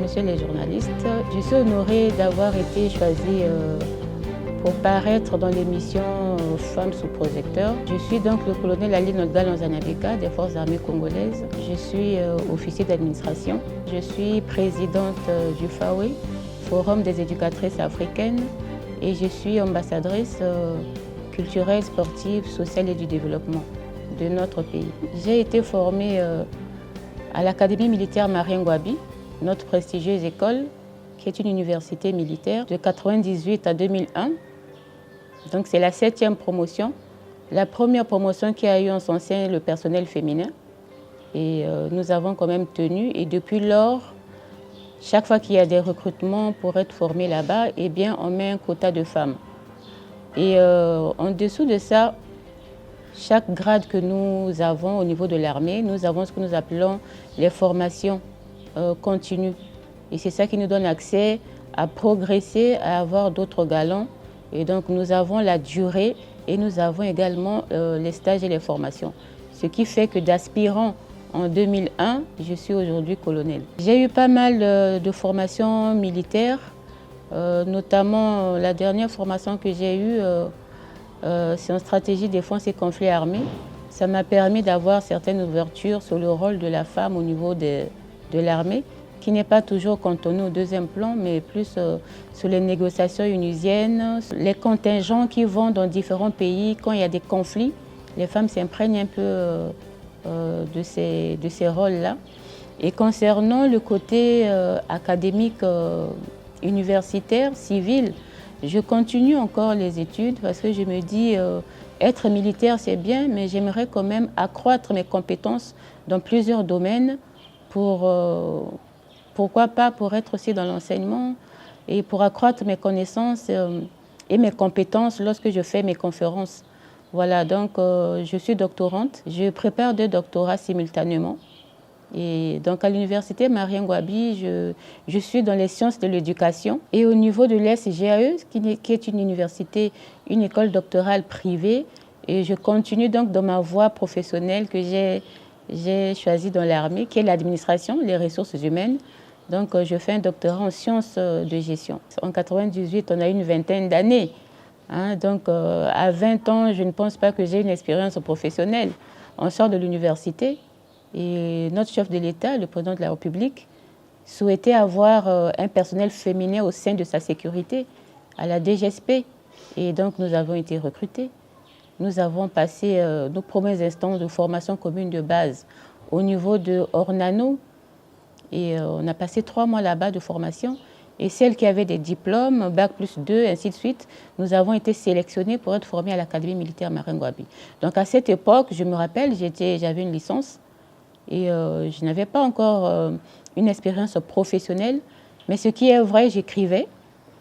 Monsieur les journalistes, je suis honorée d'avoir été choisie pour paraître dans l'émission Femmes sous projecteur. Je suis donc le colonel Ali Nodgal Nzanabeka des Forces armées congolaises. Je suis officier d'administration. Je suis présidente du FAWE, Forum des éducatrices africaines, et je suis ambassadrice culturelle, sportive, sociale et du développement de notre pays. J'ai été formée à l'Académie militaire Marien Ngouabi, notre prestigieuse école, qui est une université militaire, de 1998 à 2001. Donc c'est la 7e promotion. La première promotion qui a eu en son sein le personnel féminin. Et nous avons quand même tenu. Et depuis lors, chaque fois qu'il y a des recrutements pour être formés là-bas, eh bien, on met un quota de femmes. Et en dessous de ça, chaque grade que nous avons au niveau de l'armée, nous avons ce que nous appelons les formations continues. Et c'est ça qui nous donne accès à progresser, à avoir d'autres galons. Et donc nous avons la durée et nous avons également les stages et les formations. Ce qui fait que d'aspirant en 2001, je suis aujourd'hui colonel. J'ai eu pas mal de formations militaires, notamment la dernière formation que j'ai eue, c'est en stratégie défense et conflits armés. Ça m'a permis d'avoir certaines ouvertures sur le rôle de la femme au niveau de l'armée, qui n'est pas toujours cantonné au deuxième plan, mais plus sur les négociations onusiennes, les contingents qui vont dans différents pays. Quand il y a des conflits, les femmes s'imprègnent un peu de ces rôles-là. Et concernant le côté académique, universitaire, civil, je continue encore les études parce que je me dis être militaire c'est bien, mais j'aimerais quand même accroître mes compétences dans plusieurs domaines pourquoi pas pour être aussi dans l'enseignement et pour accroître mes connaissances et mes compétences lorsque je fais mes conférences. Voilà, donc je suis doctorante, je prépare 2 doctorats simultanément. Et donc à l'université Marien Ngouabi, je suis dans les sciences de l'éducation. Et au niveau de l'ESGAE, qui est une université, une école doctorale privée, et je continue donc dans ma voie professionnelle que j'ai choisie dans l'armée, qui est l'administration, les ressources humaines. Donc je fais un doctorat en sciences de gestion. En 1998, on a eu une vingtaine d'années. Hein, donc à 20 ans, je ne pense pas que j'ai une expérience professionnelle. On sort de l'université. Et notre chef de l'État, le président de la République, souhaitait avoir un personnel féminin au sein de sa sécurité, à la DGSP. Et donc, nous avons été recrutés. Nous avons passé nos premiers instants de formation commune de base au niveau de Ornano. Et on a passé 3 mois là-bas de formation. Et celles qui avaient des diplômes, Bac+2, ainsi de suite, nous avons été sélectionnés pour être formés à l'Académie militaire Marien Ngouabi. Donc, à cette époque, je me rappelle, j'avais une licence. Et je n'avais pas encore une expérience professionnelle, mais ce qui est vrai, j'écrivais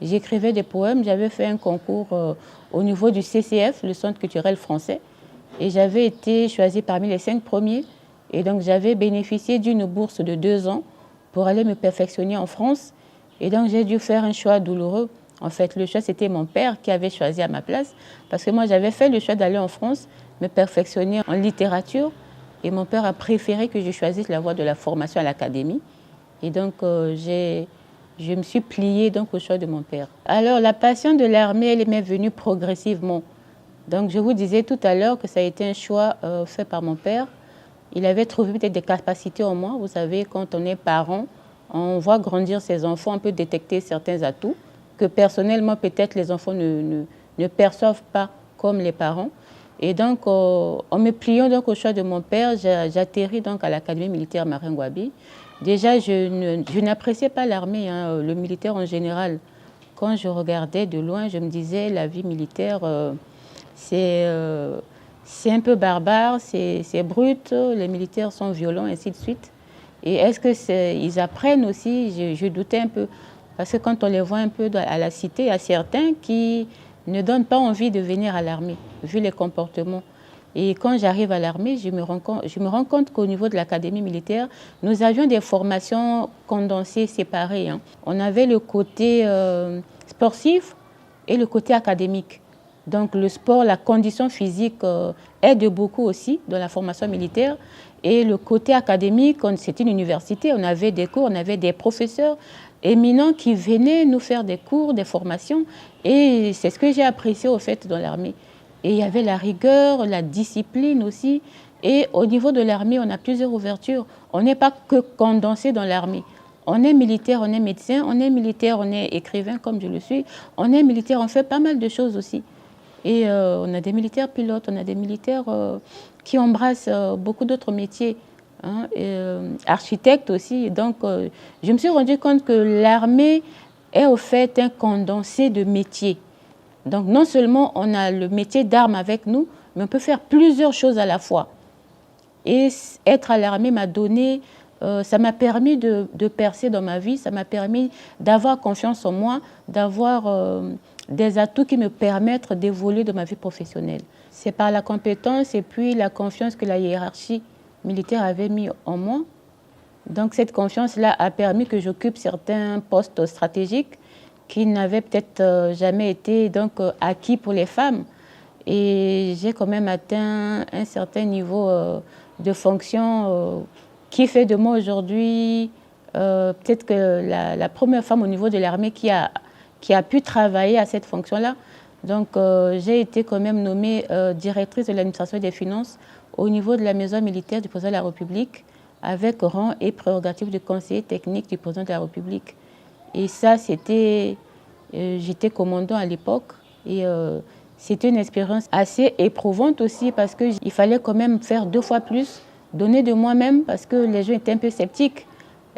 des poèmes. J'avais fait un concours au niveau du CCF, le Centre culturel français, et j'avais été choisie parmi les 5 premiers. Et donc j'avais bénéficié d'une bourse de 2 ans pour aller me perfectionner en France. Et donc j'ai dû faire un choix douloureux. En fait, le choix, c'était mon père qui avait choisi à ma place, parce que moi, j'avais fait le choix d'aller en France, me perfectionner en littérature. Et mon père a préféré que je choisisse la voie de la formation à l'académie. Et donc, je me suis pliée donc, au choix de mon père. Alors, la passion de l'armée, elle m'est venue progressivement. Donc, je vous disais tout à l'heure que ça a été un choix fait par mon père. Il avait trouvé peut-être des capacités en moi. Vous savez, quand on est parent, on voit grandir ses enfants, on peut détecter certains atouts que personnellement, peut-être les enfants ne perçoivent pas comme les parents. Et donc, en me pliant donc au choix de mon père, j'atterris donc à l'Académie militaire Marien Ngouabi. Déjà, je n'appréciais pas l'armée, hein, le militaire en général. Quand je regardais de loin, je me disais, la vie militaire, c'est un peu barbare, c'est brut, les militaires sont violents, ainsi de suite. Et est-ce qu'ils apprennent aussi? Je doutais un peu. Parce que quand on les voit un peu à la cité, il y a certains qui ne donne pas envie de venir à l'armée, vu les comportements. Et quand j'arrive à l'armée, je me rends compte qu'au niveau de l'académie militaire, nous avions des formations condensées, séparées. On avait le côté sportif et le côté académique. Donc le sport, la condition physique aide beaucoup aussi dans la formation militaire. Et le côté académique, c'était une université, on avait des cours, on avait des professeurs éminents qui venaient nous faire des cours, des formations. Et c'est ce que j'ai apprécié au fait dans l'armée. Et il y avait la rigueur, la discipline aussi. Et au niveau de l'armée, on a plusieurs ouvertures. On n'est pas que condensé dans l'armée. On est militaire, on est médecin, on est militaire, on est écrivain comme je le suis. On est militaire, on fait pas mal de choses aussi. Et on a des militaires pilotes, on a des militaires qui embrassent beaucoup d'autres métiers, hein, architectes aussi. Et donc, je me suis rendu compte que l'armée est au fait un condensé de métiers. Donc, non seulement on a le métier d'armes avec nous, mais on peut faire plusieurs choses à la fois. Et être à l'armée m'a donné, ça m'a permis de percer dans ma vie, ça m'a permis d'avoir confiance en moi, d'avoir des atouts qui me permettent d'évoluer dans ma vie professionnelle. C'est par la compétence et puis la confiance que la hiérarchie militaire avait mis en moi. Donc cette confiance-là a permis que j'occupe certains postes stratégiques qui n'avaient peut-être jamais été donc, acquis pour les femmes. Et j'ai quand même atteint un certain niveau de fonction qui fait de moi aujourd'hui peut-être que la première femme au niveau de l'armée qui a pu travailler à cette fonction-là. Donc, j'ai été quand même nommée directrice de l'administration des finances au niveau de la maison militaire du président de la République, avec rang et prérogative de conseiller technique du président de la République. Et ça, c'était... j'étais commandant à l'époque et c'était une expérience assez éprouvante aussi parce qu'il fallait quand même faire 2 fois plus, donner de moi-même parce que les gens étaient un peu sceptiques.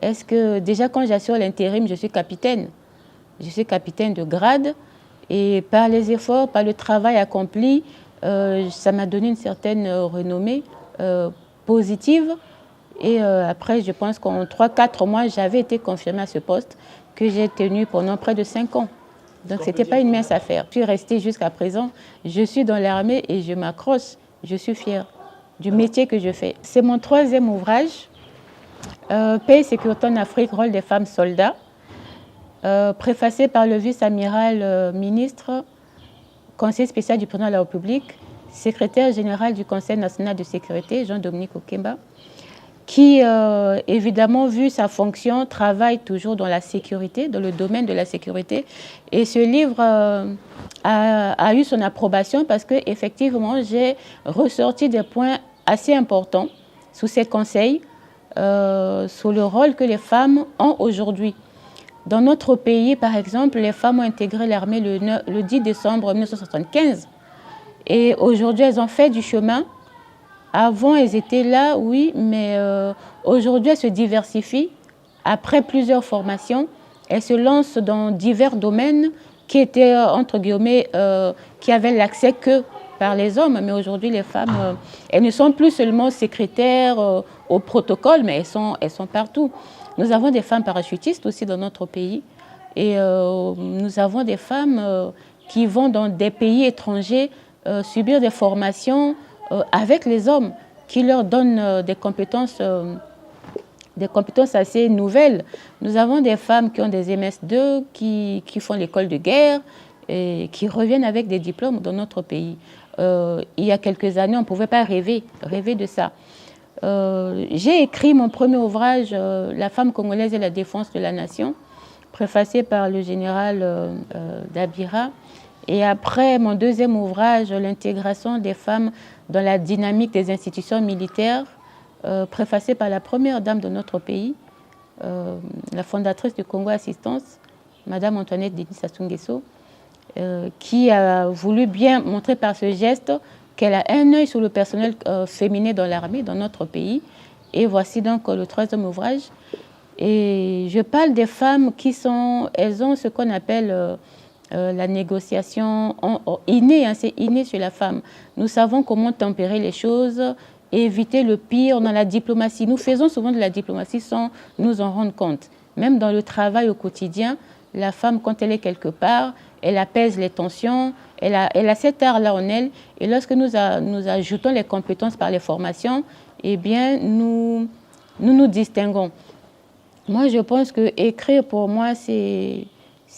Est-ce que déjà quand j'assure l'intérim, je suis capitaine? Je suis capitaine de grade et par les efforts, par le travail accompli, ça m'a donné une certaine renommée positive. Et après, je pense qu'en 3-4 mois, j'avais été confirmée à ce poste que j'ai tenu pendant près de 5 ans. Donc, ce n'était pas une mince affaire. Je suis restée jusqu'à présent. Je suis dans l'armée et je m'accroche. Je suis fière du métier que je fais. C'est mon 3e ouvrage, Paix et sécurité en Afrique, rôle des femmes soldats, préfacé par le vice-amiral ministre, conseiller spécial du président de la République, secrétaire général du Conseil national de sécurité, Jean-Dominique Okemba, qui, évidemment, vu sa fonction, travaille toujours dans la sécurité, dans le domaine de la sécurité. Et ce livre a eu son approbation parce qu'effectivement, j'ai ressorti des points assez importants sous ses conseils, sur le rôle que les femmes ont aujourd'hui. Dans notre pays, par exemple, les femmes ont intégré l'armée le 10 décembre 1975. Et aujourd'hui, elles ont fait du chemin. Avant, elles étaient là, oui, mais aujourd'hui, elles se diversifient. Après plusieurs formations, elles se lancent dans divers domaines qui étaient, entre guillemets, qui avaient l'accès que par les hommes. Mais aujourd'hui, les femmes, elles ne sont plus seulement secrétaires au protocole, mais elles sont partout. Nous avons des femmes parachutistes aussi dans notre pays. Et nous avons des femmes qui vont dans des pays étrangers subir des formations avec les hommes qui leur donnent des compétences assez nouvelles. Nous avons des femmes qui ont des MS2, qui font l'école de guerre et qui reviennent avec des diplômes dans notre pays. Il y a quelques années, on ne pouvait pas rêver de ça. J'ai écrit mon premier ouvrage, La femme congolaise et la défense de la nation, préfacé par le général Dabira. Et après, mon 2e ouvrage, l'intégration des femmes dans la dynamique des institutions militaires, préfacé par la première dame de notre pays, la fondatrice du Congo Assistance, Madame Antoinette Denis Sassou Nguesso, qui a voulu bien montrer par ce geste qu'elle a un œil sur le personnel féminin dans l'armée, dans notre pays. Et voici donc le 3e ouvrage. Et je parle des femmes elles ont ce qu'on appelle la négociation innée, hein, c'est inné chez la femme. Nous savons comment tempérer les choses, éviter le pire dans la diplomatie. Nous faisons souvent de la diplomatie sans nous en rendre compte. Même dans le travail au quotidien, la femme, quand elle est quelque part, elle apaise les tensions, elle a cet art-là en elle. Et lorsque nous ajoutons les compétences par les formations, eh bien, nous distinguons. Moi, je pense que écrire, pour moi, c'est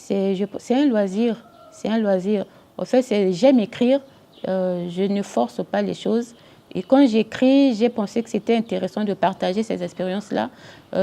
un loisir. C'est un loisir. En fait, j'aime écrire. Je ne force pas les choses. Et quand j'écris, j'ai pensé que c'était intéressant de partager ces expériences-là,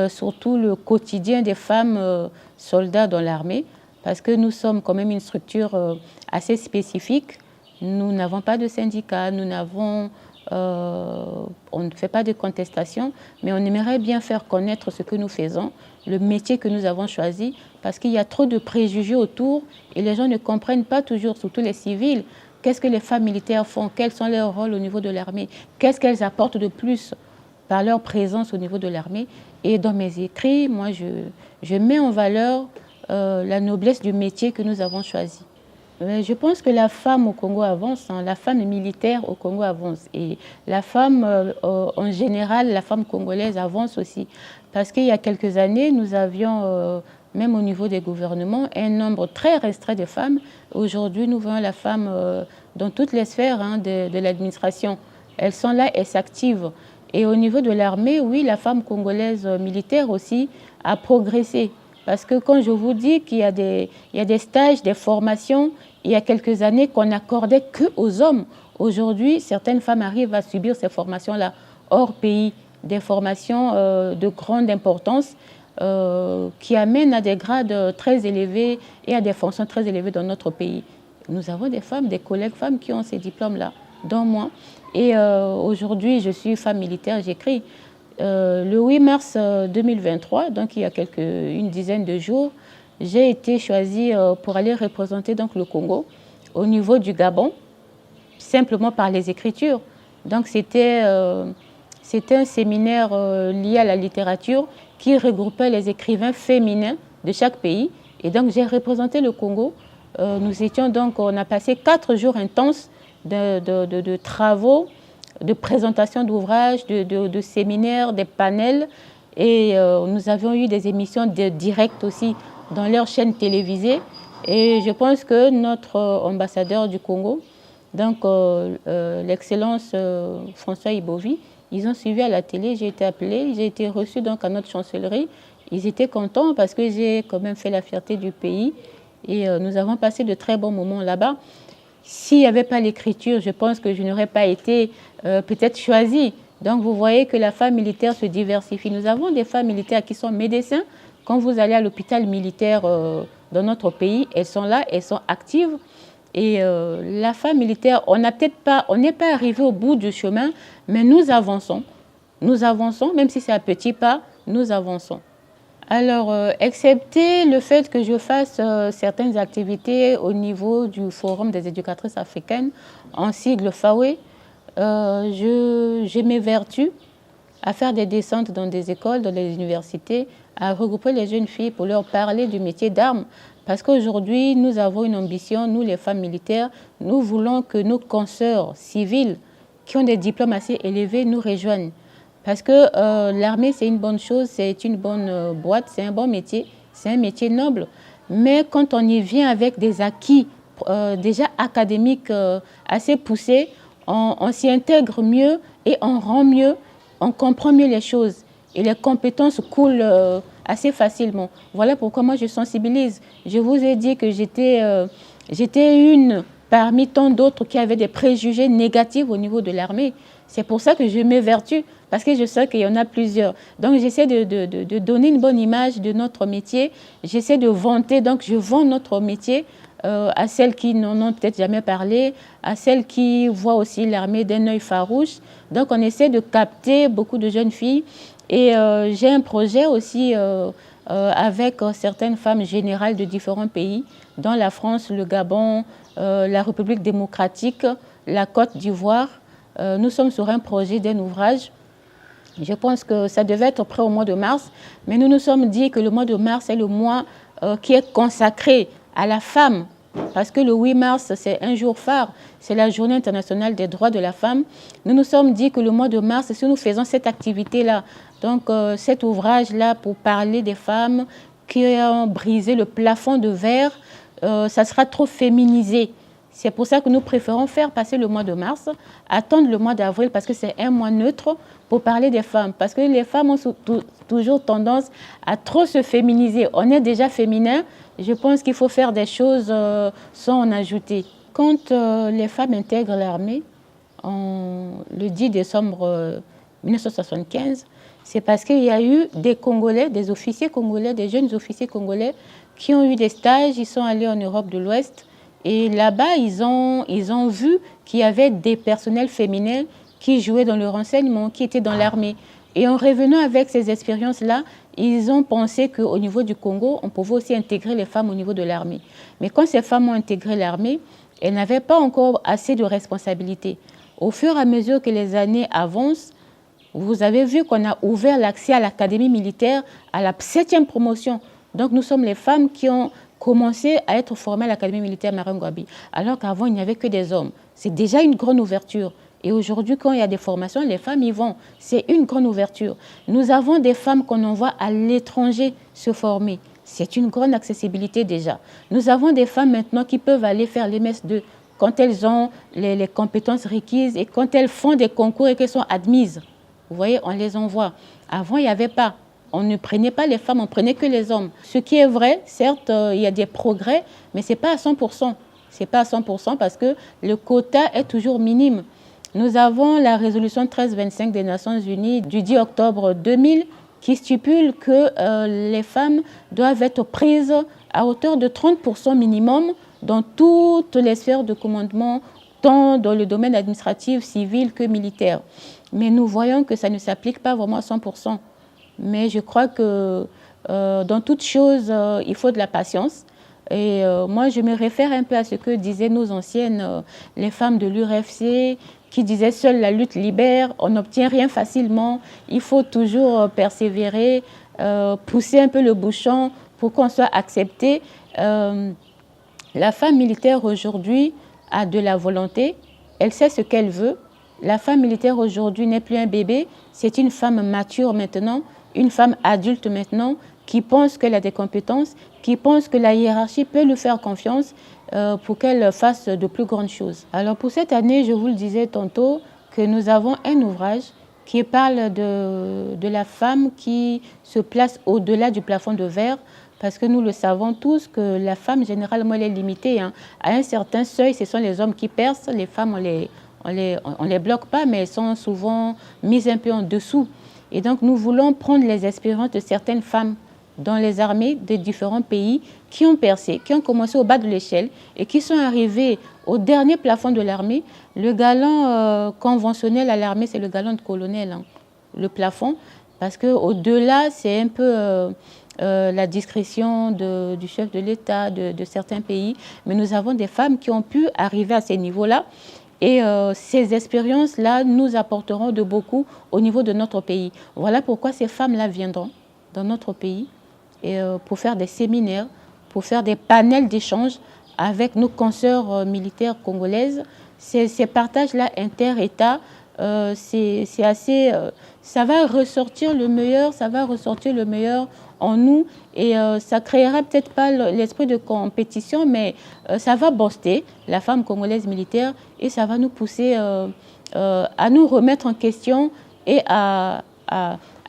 surtout le quotidien des femmes soldats dans l'armée, parce que nous sommes quand même une structure assez spécifique. Nous n'avons pas de syndicat, on ne fait pas de contestation, mais on aimerait bien faire connaître ce que nous faisons, le métier que nous avons choisi, parce qu'il y a trop de préjugés autour et les gens ne comprennent pas toujours, surtout les civils, qu'est-ce que les femmes militaires font, quels sont leurs rôles au niveau de l'armée, qu'est-ce qu'elles apportent de plus par leur présence au niveau de l'armée. Et dans mes écrits, moi, je mets en valeur la noblesse du métier que nous avons choisi. Je pense que la femme au Congo avance, la femme militaire au Congo avance. Et la femme, en général, la femme congolaise avance aussi. Parce qu'il y a quelques années, nous avions, même au niveau des gouvernements, un nombre très restreint de femmes. Aujourd'hui, nous voyons la femme dans toutes les sphères de l'administration. Elles sont là, elles s'activent. Et au niveau de l'armée, oui, la femme congolaise militaire aussi a progressé. Parce que quand je vous dis qu'il y a des stages, des formations, il y a quelques années qu'on n'accordait qu'aux hommes. Aujourd'hui, certaines femmes arrivent à subir ces formations-là hors pays, des formations de grande importance qui amènent à des grades très élevés et à des fonctions très élevées dans notre pays. Nous avons des femmes, des collègues femmes qui ont ces diplômes-là, dont moi. Et aujourd'hui, je suis femme militaire, j'écris. Le 8 mars 2023, donc il y a une dizaine de jours, j'ai été choisie pour aller représenter donc, le Congo au niveau du Gabon, simplement par les écritures. Donc c'était un séminaire lié à la littérature qui regroupait les écrivains féminins de chaque pays. Et donc j'ai représenté le Congo. On a passé 4 jours intenses de travaux, de présentation d'ouvrages, de séminaires, des panels. Et nous avions eu des émissions de direct aussi dans leur chaîne télévisée. Et je pense que notre ambassadeur du Congo, donc l'excellence François Ibovi, ils ont suivi à la télé, j'ai été appelée, j'ai été reçue donc à notre chancellerie. Ils étaient contents parce que j'ai quand même fait la fierté du pays. Et nous avons passé de très bons moments là-bas. S'il n'y avait pas l'écriture, je pense que je n'aurais pas été peut-être choisie. Donc vous voyez que la femme militaire se diversifie. Nous avons des femmes militaires qui sont médecins. Quand vous allez à l'hôpital militaire dans notre pays, elles sont là, elles sont actives. Et la femme militaire, on n'est pas arrivé au bout du chemin, mais nous avançons. Nous avançons, même si c'est à petits pas, nous avançons. Alors, excepté le fait que je fasse certaines activités au niveau du Forum des éducatrices africaines, en sigle FAWE, je m'évertue à faire des descentes dans des écoles, dans les universités, à regrouper les jeunes filles pour leur parler du métier d'armes. Parce qu'aujourd'hui, nous avons une ambition, nous les femmes militaires, nous voulons que nos consoeurs civiles qui ont des diplômes assez élevés nous rejoignent. Parce que l'armée, c'est une bonne chose, c'est une bonne boîte, c'est un bon métier, c'est un métier noble. Mais quand on y vient avec des acquis déjà académiques assez poussés, on s'y intègre mieux et on rend mieux, on comprend mieux les choses. Et les compétences coulent assez facilement. Voilà pourquoi moi je sensibilise. Je vous ai dit que j'étais une parmi tant d'autres qui avaient des préjugés négatifs au niveau de l'armée. C'est pour ça que je m'évertue, parce que je sais qu'il y en a plusieurs. Donc j'essaie de donner une bonne image de notre métier. J'essaie de vanter, donc je vends notre métier à celles qui n'en ont peut-être jamais parlé, à celles qui voient aussi l'armée d'un œil farouche. Donc on essaie de capter beaucoup de jeunes filles. Et j'ai un projet aussi avec certaines femmes générales de différents pays, dont la France, le Gabon, la République démocratique, la Côte d'Ivoire. Nous sommes sur un projet d'un ouvrage. Je pense que ça devait être prêt au mois de mars, mais nous nous sommes dit que le mois de mars est le mois qui est consacré à la femme, parce que le 8 mars, c'est un jour phare, c'est la journée internationale des droits de la femme. Nous nous sommes dit que le mois de mars, si nous faisons cette activité-là, donc cet ouvrage-là pour parler des femmes qui ont brisé le plafond de verre, ça sera trop féminisé. C'est pour ça que nous préférons faire passer le mois de mars, attendre le mois d'avril parce que c'est un mois neutre pour parler des femmes. Parce que les femmes ont toujours tendance à trop se féminiser. On est déjà féminin, je pense qu'il faut faire des choses sans en ajouter. Quand les femmes intègrent l'armée, le 10 décembre 1975, c'est parce qu'il y a eu des Congolais, des officiers congolais, des jeunes officiers congolais qui ont eu des stages, ils sont allés en Europe de l'Ouest. Et là-bas, ils ont vu qu'il y avait des personnels féminins qui jouaient dans le renseignement, qui étaient dans l'armée. Et en revenant avec ces expériences-là, ils ont pensé qu'au niveau du Congo, on pouvait aussi intégrer les femmes au niveau de l'armée. Mais quand ces femmes ont intégré l'armée, elles n'avaient pas encore assez de responsabilités. Au fur et à mesure que les années avancent, vous avez vu qu'on a ouvert l'accès à l'académie militaire à la 7e promotion. Donc nous sommes les femmes qui ont commencé à être formées à l'académie militaire Marangouabi, alors qu'avant il n'y avait que des hommes. C'est déjà une grande ouverture. Et aujourd'hui, quand il y a des formations, les femmes y vont. C'est une grande ouverture. Nous avons des femmes qu'on envoie à l'étranger se former. C'est une grande accessibilité déjà. Nous avons des femmes maintenant qui peuvent aller faire l'MS2 quand elles ont les compétences requises et quand elles font des concours et qu'elles sont admises. Vous voyez, on les envoie. Avant, il n'y avait pas. On ne prenait pas les femmes, on prenait que les hommes. Ce qui est vrai, certes, il y a des progrès, mais ce n'est pas à 100%. Ce n'est pas à 100% parce que le quota est toujours minime. Nous avons la résolution 1325 des Nations Unies du 10 octobre 2000 qui stipule que les femmes doivent être prises à hauteur de 30% minimum dans toutes les sphères de commandement, tant dans le domaine administratif, civil que militaire. Mais nous voyons que ça ne s'applique pas vraiment à 100%. Mais je crois que dans toute chose, il faut de la patience. Et moi, je me réfère un peu à ce que disaient nos anciennes, les femmes de l'URFC, qui disaient « seule la lutte libère, on n'obtient rien facilement, il faut toujours persévérer, pousser un peu le bouchon pour qu'on soit accepté ». La femme militaire aujourd'hui a de la volonté, elle sait ce qu'elle veut. La femme militaire aujourd'hui n'est plus un bébé, c'est une femme mature maintenant, une femme adulte maintenant, qui pense qu'elle a des compétences, qui pense que la hiérarchie peut lui faire confiance pour qu'elle fasse de plus grandes choses. Alors pour cette année, je vous le disais tantôt, que nous avons un ouvrage qui parle de la femme qui se place au-delà du plafond de verre, parce que nous le savons tous que la femme, généralement, elle est limitée. À un certain seuil, ce sont les hommes qui percent, les femmes, on les bloque pas, mais elles sont souvent mises un peu en dessous. Et donc, nous voulons prendre les expériences de certaines femmes dans les armées de différents pays qui ont percé, qui ont commencé au bas de l'échelle et qui sont arrivés au dernier plafond de l'armée. Le galant conventionnel à l'armée, c'est le galant de colonel, le plafond, parce qu'au-delà, c'est un peu la discrétion du chef de l'État, de certains pays. Mais nous avons des femmes qui ont pu arriver à ces niveaux-là. Et ces expériences-là nous apporteront de beaucoup au niveau de notre pays. Voilà pourquoi ces femmes-là viendront dans notre pays et, pour faire des séminaires, pour faire des panels d'échange avec nos consoeurs militaires congolaises. Ces partages-là inter-États, c'est assez... ça va ressortir le meilleur, en nous et ça créera peut-être pas l'esprit de compétition, mais ça va booster la femme congolaise militaire et ça va nous pousser à nous remettre en question et à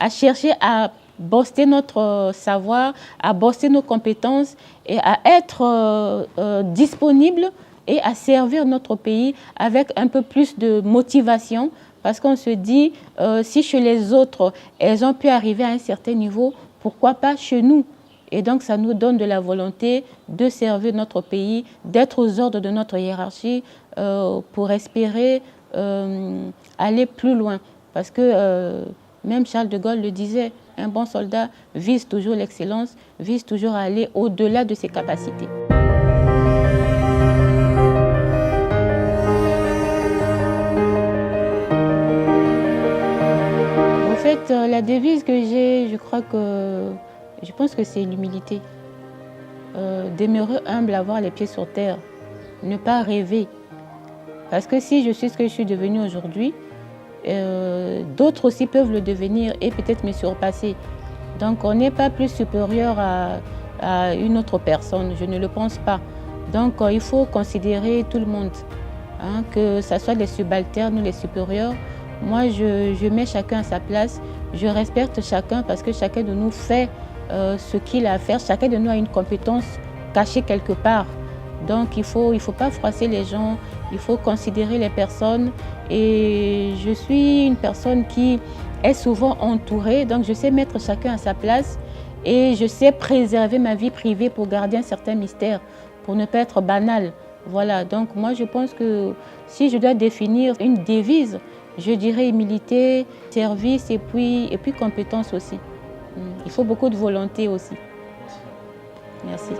chercher à booster notre savoir, à booster nos compétences et à être disponible et à servir notre pays avec un peu plus de motivation. Parce qu'on se dit, si chez les autres, elles ont pu arriver à un certain niveau, pourquoi pas chez nous? Et donc, ça nous donne de la volonté de servir notre pays, d'être aux ordres de notre hiérarchie pour espérer aller plus loin. Parce que même Charles de Gaulle le disait, un bon soldat vise toujours l'excellence, vise toujours à aller au-delà de ses capacités. En fait, la devise que j'ai, je pense que c'est l'humilité. Demeurer humble, avoir les pieds sur terre, ne pas rêver. Parce que si je suis ce que je suis devenue aujourd'hui, d'autres aussi peuvent le devenir et peut-être me surpasser. Donc on n'est pas plus supérieur à une autre personne, je ne le pense pas. Donc, il faut considérer tout le monde, hein, que ce soit les subalternes ou les supérieurs. Moi, je mets chacun à sa place. Je respecte chacun parce que chacun de nous fait ce qu'il a à faire. Chacun de nous a une compétence cachée quelque part. Donc, il faut pas froisser les gens. Il faut considérer les personnes. Et je suis une personne qui est souvent entourée. Donc, je sais mettre chacun à sa place. Et je sais préserver ma vie privée pour garder un certain mystère, pour ne pas être banal. Voilà, donc moi je pense que si je dois définir une devise, je dirais humilité, service et puis compétence aussi. Il faut beaucoup de volonté aussi. Merci.